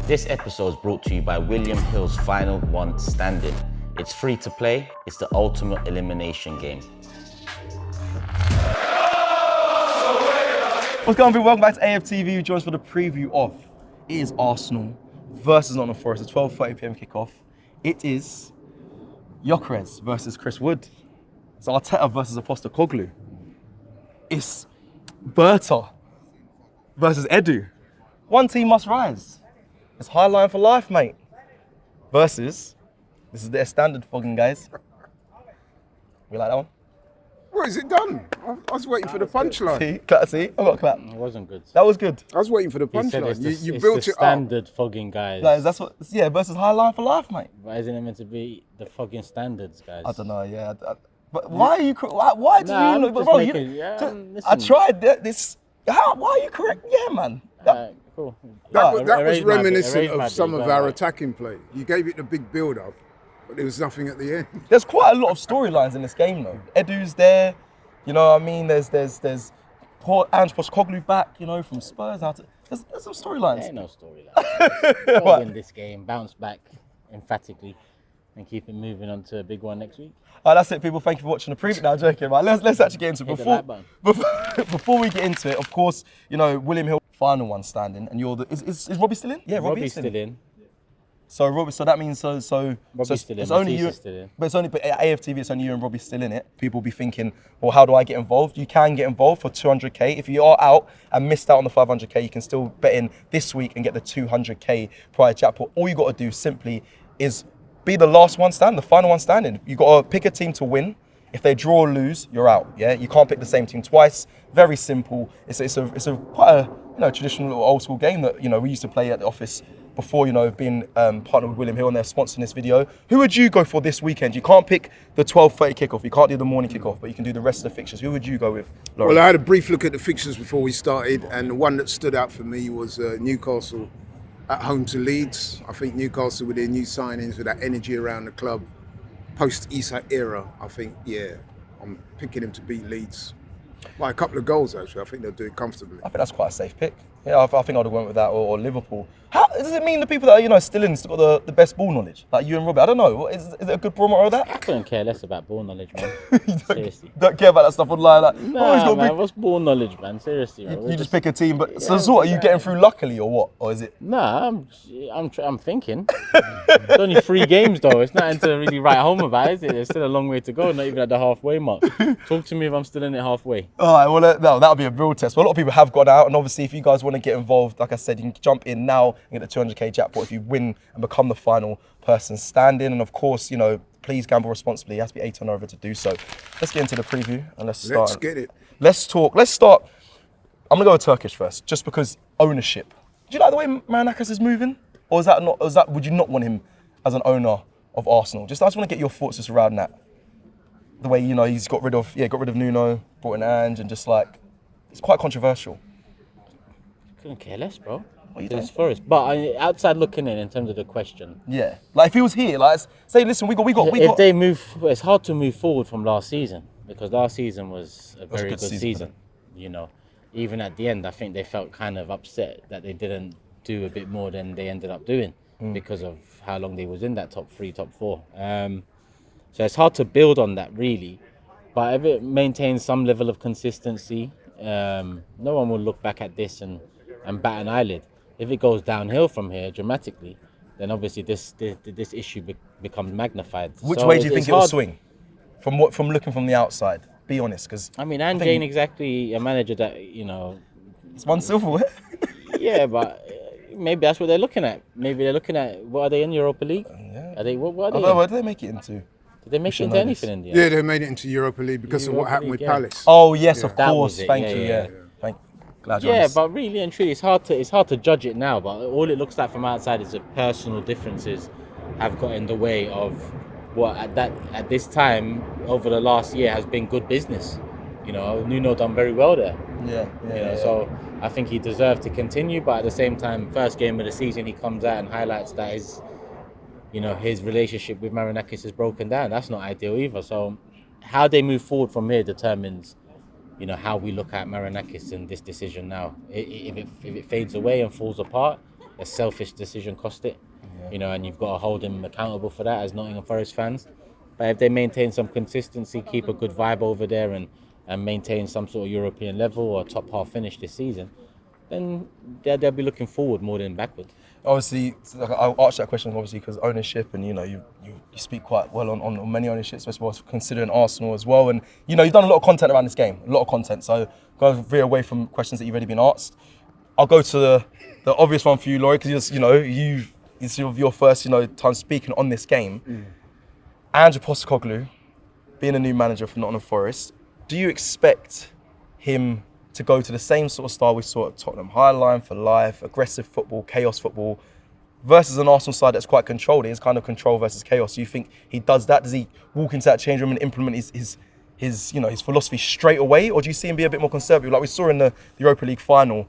This episode is brought to you by William Hill's Final One Standing. It's free to play, it's the ultimate elimination game. What's going on, everyone? Welcome back to AFTV. You join us for the preview of it is Arsenal versus Nottingham Forest, a 12:30pm kickoff. It is Gyökeres versus Chris Wood. It's Arteta versus Postecoglou. It's Berta versus Edu. One team must rise. It's high line for life, mate. Versus, this is their standard fogging, guys. We like that one? What is it done? I was waiting for the punchline. See, clap, see? I got a clap. It wasn't good. That was good. I was waiting for the He said punchline. it's You the built it up. standard fogging, guys. Guys, that's what, yeah, versus high line for life, mate. Why isn't it meant to be the fogging standards, guys? I don't know, yeah. But why are you, why do Nah, you I'm look, just bro, making- you, yeah, to- listen. I tried this, why are you correct? Yeah, man. Cool. That was Erase my bit, reminiscent erase my of some bit, of but our like- attacking play. You gave it the big build-up, but there was nothing at the end. There's quite a lot of storylines in this game, though. Edu's there, you know what I mean? There's poor Ange Postecoglou back, you know, from Spurs. There's some storylines. There ain't no storyline. Go win this game, bounce back emphatically, and keep it moving on to a big one next week. All right, that's it, people. Thank you for watching the preview. Now, joking, right? Let's actually get into it. Hit the like button. Before we get into it, of course, you know, William Hill, final one standing, and you're the. Is Robbie still in? Yeah, Robbie's still in. So Robbie, so that means so Robbie's still in, it's only you. Batista's still in. But at AFTV, it's only you and Robbie still in it. People will be thinking, well, how do I get involved? You can get involved for 200k. If you are out and missed out on the 500k, you can still bet in this week and get the 200k prize jackpot. All you got to do simply is be the last one standing, the final one standing. You got to pick a team to win. If they draw or lose, you're out. Yeah, you can't pick the same team twice. Very simple. It's a quite a traditional little old school game that we used to play at the office before being partnered with William Hill, and they're sponsoring this video. Who would you go for this weekend? You can't pick the 12:30 kickoff. You can't do the morning kickoff, but you can do the rest of the fixtures. Who would you go with, Laurie? Well, I had a brief look at the fixtures before we started, and the one that stood out for me was Newcastle at home to Leeds. I think Newcastle, with their new signings, with that energy around the club, post-Isak era, I think, yeah, I'm picking them to beat Leeds. By a couple of goals, actually. I think they'll do it comfortably. I think that's quite a safe pick. Yeah, I think I'd have went with that or Liverpool. How does it mean the people that are still in still got the best ball knowledge, like you and Robbie? I don't know. Is it a good barometer of that? I couldn't care less about ball knowledge, man. Seriously. Don't care about that stuff online. Like, he's Nah, got man, big. what's ball knowledge, man? Seriously, man. You just pick a team, but so what? Are you getting through luckily or what? Or is it? Nah, I'm thinking. It's only 3 games though. It's nothing to really write home about, is it? There's still a long way to go. Not even at the halfway mark. Talk to me if I'm still in it halfway. All right, well, no, that'll be a real test. Well, a lot of people have gone out, and obviously, if you guys want to get involved, like I said, you can jump in now and get the 200k jackpot if you win and become the final person standing. And of course, please gamble responsibly. It has to be 18 over to do so. Let's get into the preview and let's start. Let's get it. Let's talk. Let's start. I'm gonna go with Turkish first, just because ownership. Do you like the way Marinakis is moving, or is that not? Or is that? Would you not want him as an owner of Arsenal? I just want to get your thoughts just around that. The way he's got rid of Nuno, brought in Ange, and just like it's quite controversial. Couldn't care less, bro. What are you It's doing? Forest. But outside looking in terms of the question, Yeah, like if he was here, like say, listen, we got. if they move, it's hard to move forward from last season because last season was a very good good season. season. Even at the end, I think they felt kind of upset that they didn't do a bit more than they ended up doing because of how long they was in that top 3, top 4. So it's hard to build on that really, but if it maintains some level of consistency, no one will look back at this and bat an eyelid. If it goes downhill from here dramatically, then obviously this issue becomes magnified. Which So way do you it's think it will hard. swing? From looking from the outside, be honest, because I mean, Ange ain't exactly a manager that it's one silverware. Yeah, but maybe that's what they're looking at. Maybe they're looking at what are they in Europa League? Yeah. Are they? What are I they? don't know, where do they make it into? Did they make it should into know anything this. in the end? Yeah, they made it into Europa League because of what Europa happened League, with yeah. Palace. Oh yes, of That course. was it, Thank yeah, you. yeah. Glad you're Yeah, honest. but really and truly, it's hard to judge it now. But all it looks like from outside is that personal differences have got in the way of what at this time over the last year has been good business. Nuno done very well there. Yeah. So I think he deserved to continue, but at the same time, first game of the season, he comes out and highlights that his relationship with Marinakis is broken down. That's not ideal either. So how they move forward from here determines how we look at Marinakis in this decision now. If it fades away and falls apart, a selfish decision cost it. You know, and you've got to hold him accountable for that as Nottingham Forest fans. But if they maintain some consistency, keep a good vibe over there, and maintain some sort of European level or top half finish this season, then they'll be looking forward more than backward. Obviously, I'll ask that question obviously because ownership, and you speak quite well on many ownerships, as well as considering Arsenal as well, and you've done a lot of content around this game, a lot of content. So go veer away from questions that you've already been asked. I'll go to the obvious one for you, Laurie, because it's your first time speaking on this game. Andrew Postecoglou, being a new manager for Nottingham Forest, do you expect him to go to the same sort of style we saw at Tottenham? High line for life, aggressive football, chaos football, versus an Arsenal side that's quite controlled. It's kind of control versus chaos. Do you think he does that? Does he walk into that change room and implement his philosophy straight away? Or do you see him be a bit more conservative? Like we saw in the Europa League final.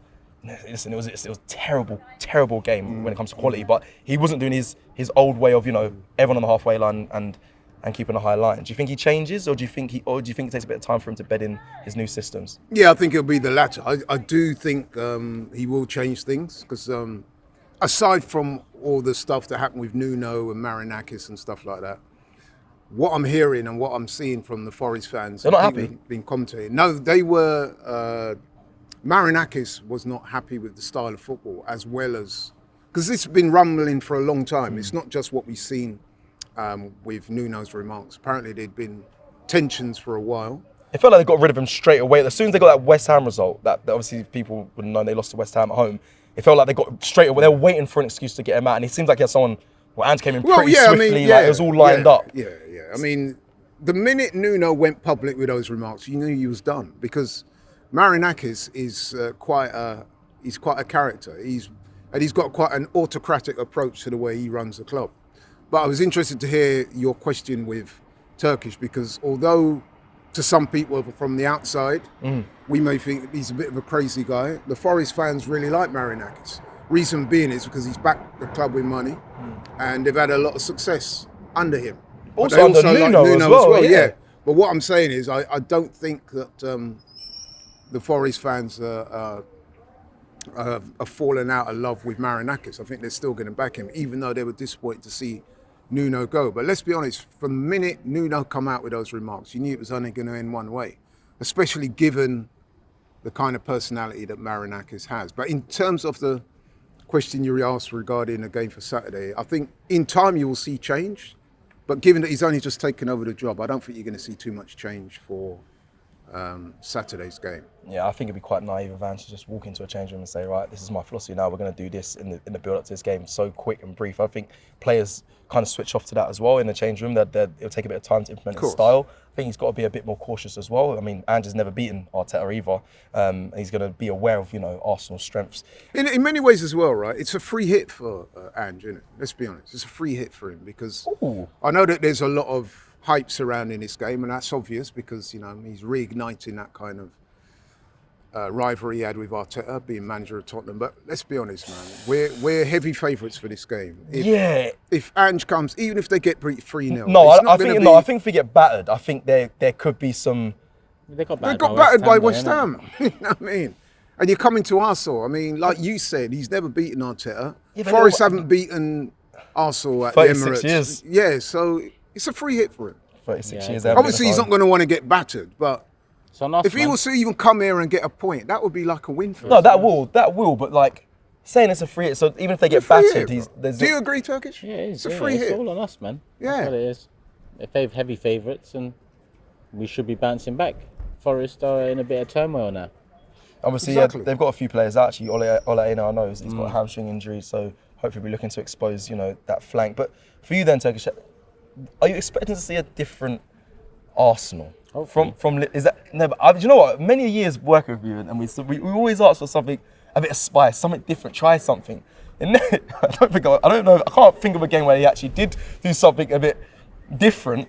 Listen, it was a terrible game when it comes to quality, but he wasn't doing his old way of, everyone on the halfway line and keeping a high line. Do you think he changes, or do you think it takes a bit of time for him to bed in his new systems? Yeah, I think it'll be the latter. I do think he will change things because aside from all the stuff that happened with Nuno and Marinakis and stuff like that, what I'm hearing and what I'm seeing from the Forest fans, they're not happy. Been commentating. No, they were. Marinakis was not happy with the style of football, as well as because this has been rumbling for a long time. It's not just what we've seen with Nuno's remarks. Apparently, there'd been tensions for a while. It felt like they got rid of him straight away. As soon as they got that West Ham result, that obviously people wouldn't know they lost to West Ham at home. It felt like they got straight away. They were waiting for an excuse to get him out, and it seems like he had someone. Well, Ange came in pretty swiftly. It was all lined up. Yeah. I mean, the minute Nuno went public with those remarks, you knew he was done because Marinakis is quite a character. He's got quite an autocratic approach to the way he runs the club. But I was interested to hear your question with Turkish because although to some people from the outside, we may think he's a bit of a crazy guy, the Forest fans really like Marinakis. Reason being is because he's backed the club with money and they've had a lot of success under him. Also under Nuno as well. Yeah. But what I'm saying is I don't think that the Forest fans are falling out of love with Marinakis. I think they're still going to back him, even though they were disappointed to see Nuno go. But let's be honest, from the minute Nuno come out with those remarks, you knew it was only going to end one way, especially given the kind of personality that Marinakis has. But in terms of the question you asked regarding the game for Saturday, I think in time you will see change. But given that he's only just taken over the job, I don't think you're going to see too much change for Saturday's game. Yeah, I think it'd be quite naive of Ange to just walk into a change room and say, right, this is my philosophy now, we're going to do this in the build up to this game so quick and brief. I think players kind of switch off to that as well in the change room, that it'll take a bit of time to implement his style. I think he's got to be a bit more cautious as well. I mean, Ange has never beaten Arteta either. He's going to be aware of, Arsenal's strengths. In many ways as well, right? It's a free hit for Ange, isn't it? Let's be honest. It's a free hit for him because I know that there's a lot of hype surrounding this game, and that's obvious because he's reigniting that kind of rivalry he had with Arteta, being manager of Tottenham. But let's be honest, man, we're heavy favourites for this game. If Ange comes, even if they get 3-0, I think if we get battered, I think there could be some. They got battered by West Ham. You know what I mean? And you're coming to Arsenal. I mean, like you said, he's never beaten Arteta. Forest haven't beaten Arsenal at the Emirates. 36 years. Yeah, so it's a free hit for him. 36 years. Obviously, he's not going to want to get battered, but if he man. was to even come here and get a point, that would be like a win for him. No, that will. But like saying it's a free hit, so even if they get battered, do you agree, Turkish? Yeah, it is. It's a free hit. It's all on us, man. Yeah, that's what it is. They're heavy favourites, and we should be bouncing back. Forest are in a bit of turmoil now. Obviously, they've got a few players actually. Ole Aina, I know he's got a hamstring injury, so hopefully we're looking to expose, that flank. But for you then, Turkish, are you expecting to see a different Arsenal? From is that no? But you know what? Many years working with you, and we always ask for something, a bit of spice, something different. Try something. And I don't know. I can't think of a game where he actually did do something a bit different.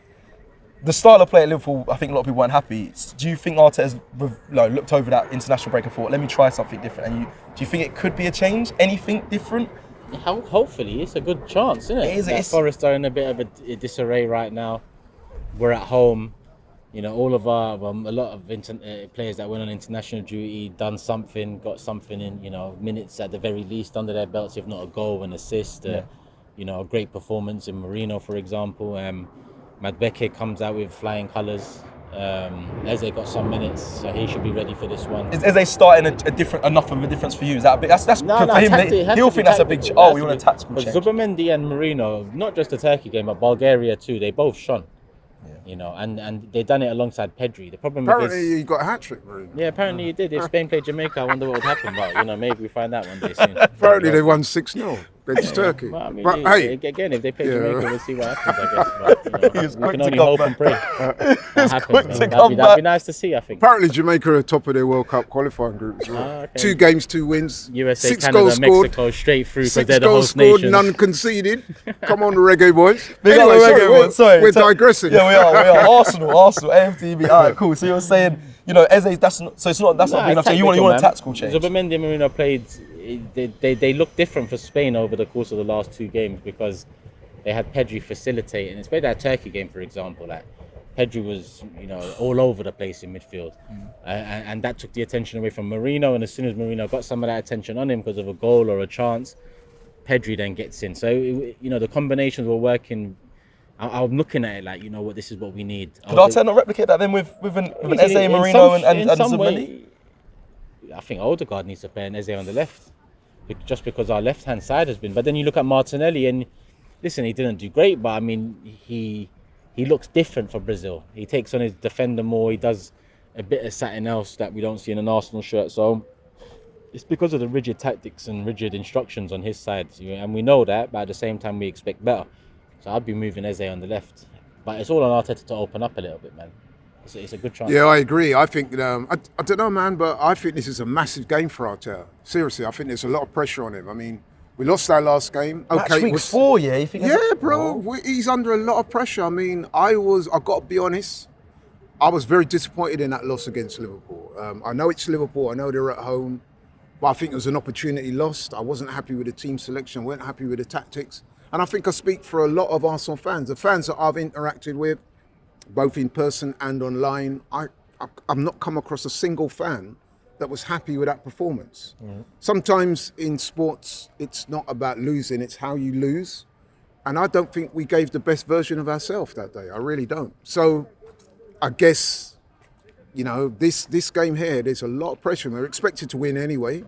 The style of play at Liverpool, I think a lot of people weren't happy. Do you think Arteta's looked over that international break and thought, let me try something different? And do you think it could be a change? Anything different? Hopefully, it's a good chance, isn't it? It is. Forest are in a bit of a disarray right now. We're at home. all of our a lot of players that went on international duty, done something, got something in, minutes at the very least under their belts, if not a goal, an assist, a great performance in Marino, for example. Madueke comes out with flying colours. Eze got some minutes, so he should be ready for this one. Is Eze starting enough of a difference for you? Is that a bit? That's no, for him. He'll think that's a big. Oh, we want a tactical change. Zubimendi and Marino, not just the Turkey game, but Bulgaria too. They both shone. And they done it alongside Pedri. The problem apparently he got a hat-trick, Marino. Yeah, apparently he did. If Spain played Jamaica, I wonder what would happen. But maybe we find out one day soon. Apparently they won 6-0 against Turkey. Well, I mean, but hey, again, if they play Jamaica, we'll see what happens. I guess. But, we can only hope and pray. That happens. That'd be nice to see, I think. Apparently Jamaica are top of their World Cup qualifying group as well. Okay. 2 games, 2 wins. USA, 6 Canada, goals Mexico scored. straight through because 6 they're the goals host scored, nation. none conceded. Come on, the Reggae boys. Big up the Reggae boys. Sorry, we're digressing. Yeah, we are. Arsenal, AFTV. All right, cool. So you're saying, Eze, that's not big enough. You want a tactical change. Zubimendi and Marino played. They look different for Spain over the course of the last 2 games because they had Pedri facilitating. Especially that Turkey game, for example. Like Pedri was, all over the place in midfield, and that took the attention away from Marino. And as soon as Marino got some of that attention on him because of a goal or a chance, Pedri then gets in. So the combinations were working. I'm looking at it like, what, this is what we need. Could Arteta not replicate that then with an Eze, Marino, and Zubimendi? I think Odegaard needs to play an Eze on the left, just because our left-hand side has been. But then you look at Martinelli, and listen, he didn't do great, but I mean, he looks different for Brazil. He takes on his defender more. He does a bit of something else that we don't see in an Arsenal shirt. So it's because of the rigid tactics and rigid instructions on his side, and we know that. But at the same time, we expect better. So I'd be moving Eze on the left, but it's all on Arteta to open up a little bit, man. It's a good chance. Yeah, I agree. I think I don't know, man, but I think this is a massive game for Arteta. Seriously, I think there's a lot of pressure on him. I mean, we lost our last game. Match week 4, yeah. You think? Yeah, bro. He's under a lot of pressure. I mean, I've got to be honest. I was very disappointed in that loss against Liverpool. I know it's Liverpool. I know they're at home, but I think it was an opportunity lost. I wasn't happy with the team selection. I wasn't happy with the tactics. And I think I speak for a lot of Arsenal fans. The fans that I've interacted with, both in person and online, I've not come across a single fan that was happy with that performance. Mm. Sometimes in sports, it's not about losing, it's how you lose. And I don't think we gave the best version of ourselves that day. I really don't. So I guess, this game here, there's a lot of pressure. We're expected to win anyway.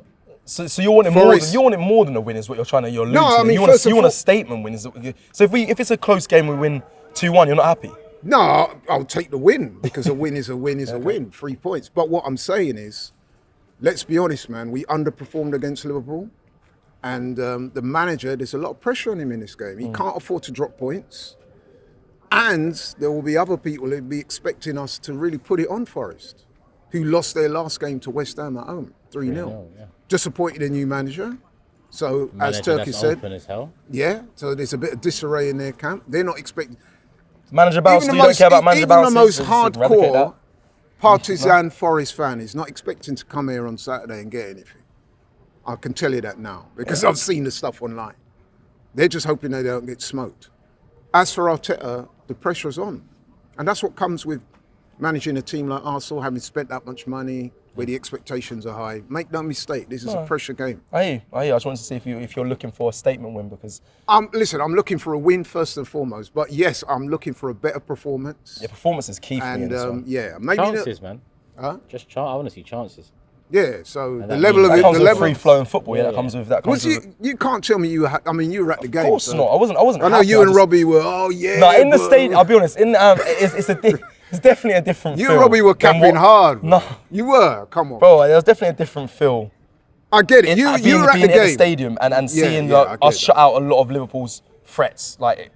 So you want it more than a win is what you're alluding to. I mean, you want a statement win. So if it's a close game, we win 2-1, you're not happy? No, I'll take the win because a win is a win is a win, 3 points. But what I'm saying is, let's be honest, man, we underperformed against Liverpool. And the manager, there's a lot of pressure on him in this game. He can't afford to drop points. And there will be other people who'll be expecting us to really put it on Forest, who lost their last game to West Ham at home, 3-0. Yeah. Disappointed a new manager. So, as Turkey said, open as hell. Yeah, so there's a bit of disarray in their camp. They're not expecting... Manager bounce, you don't care about manager bounces? Even the most hardcore partisan Forest fan is not expecting to come here on Saturday and get anything. I can tell you that now, because I've seen the stuff online. They're just hoping they don't get smoked. As for Arteta, the pressure's on. And that's what comes with managing a team like Arsenal, having spent that much money, where the expectations are high. Make no mistake, this is a pressure game. I hear you. I just wanted to see if you're looking for a statement win because... Listen, I'm looking for a win first and foremost, but yes, I'm looking for a better performance. Yeah, performance is key for me in this one. Yeah, maybe chances, man. Huh? I want to see chances. Yeah, so And the that level means- of That it, comes the with level. free-flowing football, that comes with... You can't tell me you were at the game. Of course so. not. I wasn't I know happy, you and Robbie were, no, in the stadium, I'll be honest, it's definitely a different feel. You and Robbie were capping hard. No. You were, come on. Bro, there was definitely a different feel. I get it. You were at being the at the game. stadium and seeing I get us that. shut out a lot of Liverpool's threats. Like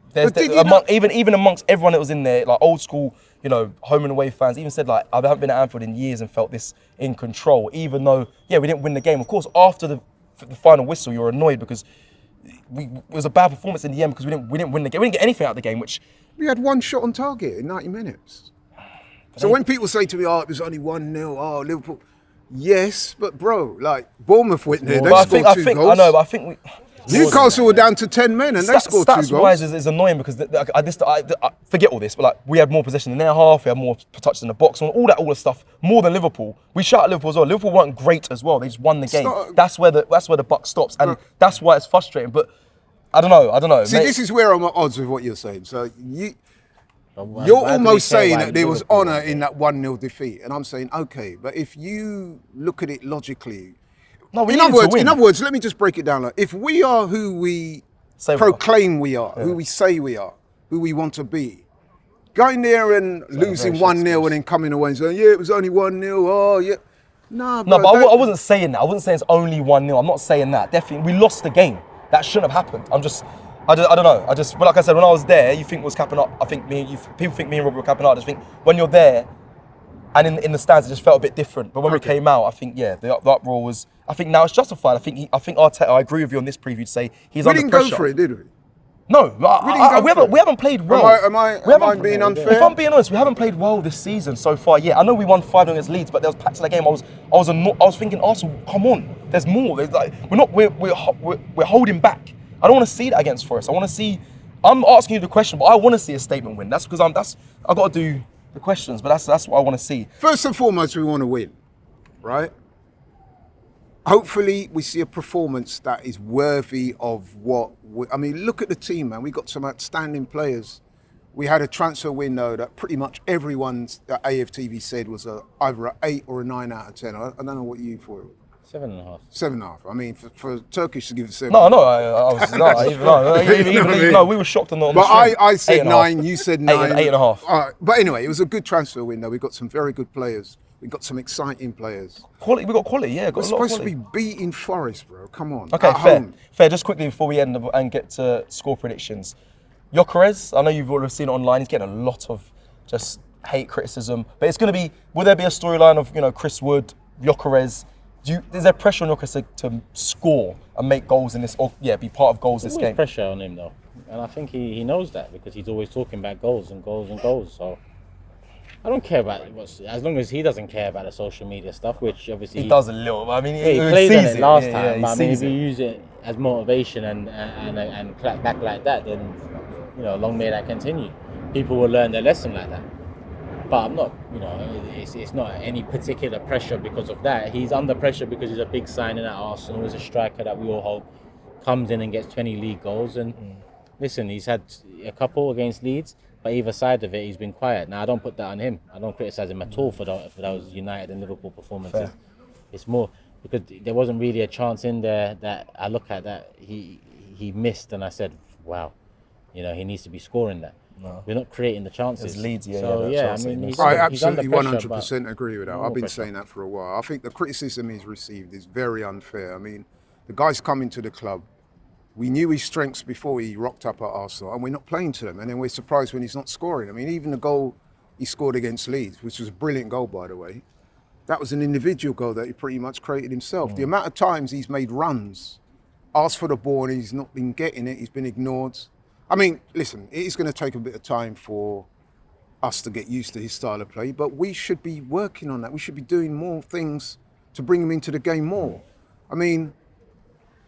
even amongst everyone that was in there, like old school, home and away fans, even said like I haven't been at Anfield in years and felt this in control. Even though we didn't win the game. Of course, after the final whistle, you're annoyed because it was a bad performance in the end because we didn't win the game. We didn't get anything out of the game, which we had one shot on target in 90 minutes. So when people say to me, it was only 1-0, Liverpool. Yes, but bro, like Bournemouth went there, they scored 2 goals. I know, but I think Newcastle were down to 10 men and they scored 2 goals. Stats-wise is annoying because I forget all this, but like we had more possession in their half, we had more touches in the box, and all that stuff, more than Liverpool. We shout at Liverpool as well. Liverpool weren't great as well. They just won the game. That's where the buck stops, and that's why it's frustrating. But I don't know. See, this is where I'm at odds with what you're saying. So you're almost saying that there was honour in that 1-0 defeat, and I'm saying okay, but if you look at it logically. No, in other words, let me just break it down. Like, if we are who we proclaim we are, who we say we are, who we want to be, going there and losing 1-0 and then coming away and saying, yeah, it was only 1-0, oh, yeah. No, but I wasn't saying that. I wasn't saying it's only 1-0. I'm not saying that. Definitely, we lost the game. That shouldn't have happened. I don't know. But like I said, when I was there, you think it was capping up. I think people think me and Robbie were capping up. I just think when you're there, and in the stands, it just felt a bit different. But when we came out, I think, the uproar was. I think now it's justified. I think Arteta. I agree with you on this preview to say he's under pressure. We didn't go for it, did we? No, we haven't played well. Am I being unfair? If I'm being honest, we haven't played well this season so far. Yeah, I know we won 5 against Leeds, but there was parts of the game I was thinking, Arsenal, come on, there's more. There's like we're holding back. I don't want to see that against Forest. I'm asking you the question, but I want to see a statement win. That's because I've got to do the questions, but that's what I want to see. First and foremost, we want to win, right? Hopefully, we see a performance that is worthy of what. Look at the team, man. We got some outstanding players. We had a transfer window that pretty much everyone's at AFTV said was either an 8 or a 9 out of 10. I don't know what you thought. 7.5. 7.5. I mean, for Turkish to give it 7. No, we were shocked on the. But I said 9. You said 9. 8.5. But anyway, it was a good transfer window. We got some very good players. We got some exciting players. Quality. We got quality. Yeah, we're supposed to be beating Forest, bro. Come on. Okay, fair. Just quickly before we end and get to score predictions, Gyökeres. I know you've already seen it online. He's getting a lot of just hate criticism. But it's going to be. Will there be a storyline of Chris Wood, Gyökeres? Is there pressure on Gyökeres to score and make goals in this, or be part of goals this game? There's pressure on him though, and I think he knows that because he's always talking about goals and goals and goals. So I don't care about as long as he doesn't care about the social media stuff, which obviously he does a little. I mean, he played on it last time. But I mean, if you use it as motivation and clap back like that, then long may that continue. People will learn their lesson like that. But I'm not, it's not any particular pressure because of that. He's under pressure because he's a big signing at Arsenal. He's a striker that we all hope comes in and gets 20 league goals. And listen, he's had a couple against Leeds, but either side of it, he's been quiet. Now, I don't put that on him. I don't criticise him at all for those United and Liverpool performances. Fair. It's more because there wasn't really a chance in there that I look at that he missed, and I said, wow, he needs to be scoring that. No. We're not creating the chances. Leeds, I absolutely 100% agree with that. I've been saying that for a while. I think the criticism he's received is very unfair. I mean, the guy's coming to the club. We knew his strengths before he rocked up at Arsenal, and we're not playing to them. And then we're surprised when he's not scoring. I mean, even the goal he scored against Leeds, which was a brilliant goal, by the way, that was an individual goal that he pretty much created himself. The amount of times he's made runs, asked for the ball, and he's not been getting it, he's been ignored. I mean, listen, it is going to take a bit of time for us to get used to his style of play, but we should be working on that. We should be doing more things to bring him into the game more. I mean,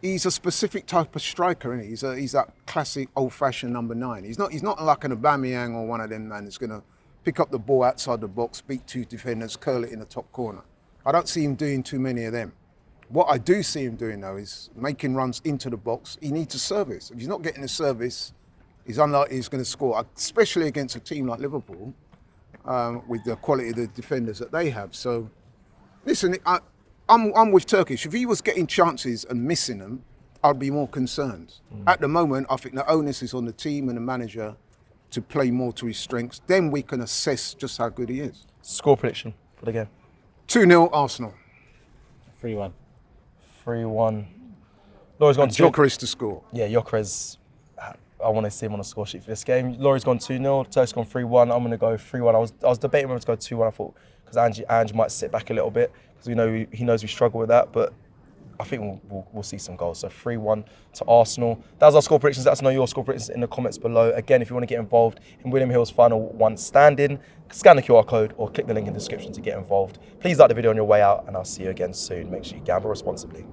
he's a specific type of striker, isn't he? He's that classic old-fashioned number 9. He's not like an Aubameyang or one of them man that's going to pick up the ball outside the box, beat 2 defenders, curl it in the top corner. I don't see him doing too many of them. What I do see him doing, though, is making runs into the box. He needs a service. If he's not getting a service, he's unlikely he's going to score, especially against a team like Liverpool, with the quality of the defenders that they have. So, listen, I'm with Turkish. If he was getting chances and missing them, I'd be more concerned. At the moment, I think the onus is on the team and the manager to play more to his strengths. Then we can assess just how good he is. Score prediction for the game. 2-0 Arsenal. 3-1. 3-1. Laura's gone Gyökeres to score. Yeah, Gyökeres. I want to see him on the score sheet for this game. Laurie's gone 2-0, Turk's gone 3-1. I'm going to go 3-1. I was debating whether to go 2-1. I thought because Ange might sit back a little bit because he knows we struggle with that. But I think we'll see some goals. So 3-1 to Arsenal. That was our score predictions. Let us know your score predictions in the comments below. Again, if you want to get involved in William Hill's final one standing, scan the QR code or click the link in the description to get involved. Please like the video on your way out, and I'll see you again soon. Make sure you gamble responsibly.